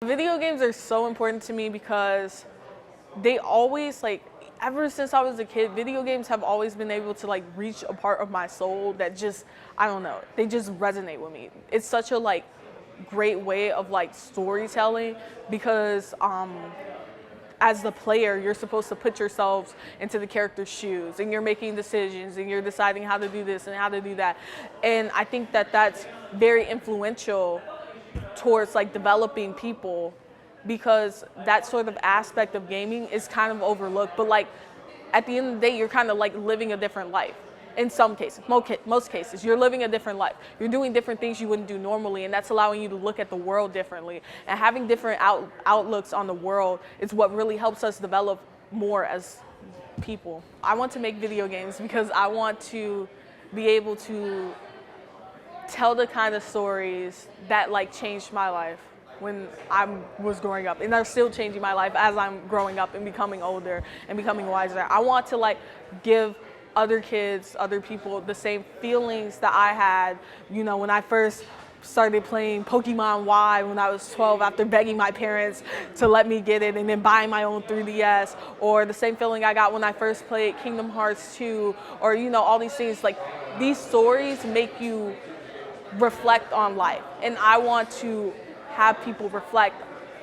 Video games are so important to me because they always, like, ever since I was a kid, video games have always been able to, like, reach a part of my soul that just, I don't know, they just resonate with me. It's such a, like, great way of, like, storytelling because as the player, you're supposed to put yourselves into the character's shoes and you're making decisions and you're deciding how to do this and how to do that. And I think that that's very influential towards, like, developing people, because that sort of aspect of gaming is kind of overlooked. But, like, at the end of the day, you're kind of like living a different life. In some cases, most cases, you're living a different life. You're doing different things you wouldn't do normally, and that's allowing you to look at the world differently. And having different outlooks on the world is what really helps us develop more as people. I want to make video games because I want to be able to tell the kind of stories that, like, changed my life when I was growing up, and they're still changing my life as I'm growing up and becoming older and becoming wiser. I want to, like, give other kids, other people, the same feelings that I had, you know, when I first started playing Pokemon Y when I was 12 after begging my parents to let me get it and then buying my own 3DS, or the same feeling I got when I first played Kingdom Hearts 2, or, you know, all these things. Like, these stories make you reflect on life, and I want to have people reflect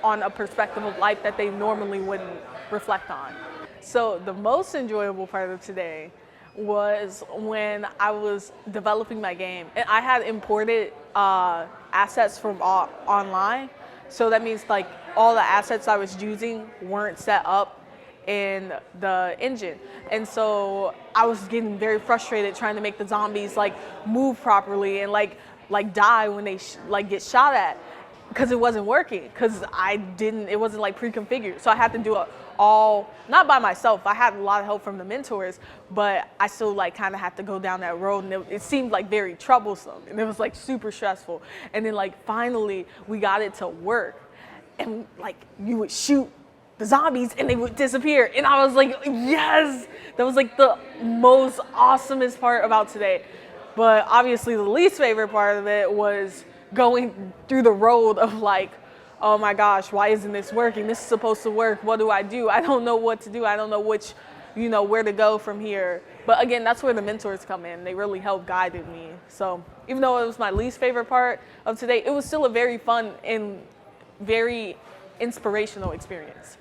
on a perspective of life that they normally wouldn't reflect on. So the most enjoyable part of today was when I was developing my game, and I had imported assets from online. So that means, like, all the assets I was using weren't set up in the engine, and so I was getting very frustrated trying to make the zombies, like, move properly and like die when they get shot at, because it wasn't working, because it wasn't, like, pre-configured. So I had to do it all, not by myself. I had a lot of help from the mentors, but I still, like, kind of had to go down that road, and it seemed, like, very troublesome, and it was, like, super stressful. And then, like, finally we got it to work, and, like, you would shoot the zombies and they would disappear, and I was like, yes! That was, like, the most awesomest part about today. But obviously the least favorite part of it was going through the road of, like, oh my gosh, why isn't this working? This is supposed to work. What do? I don't know what to do. I don't know where to go from here. But again, that's where the mentors come in. They really helped guided me. So even though it was my least favorite part of today, it was still a very fun and very inspirational experience.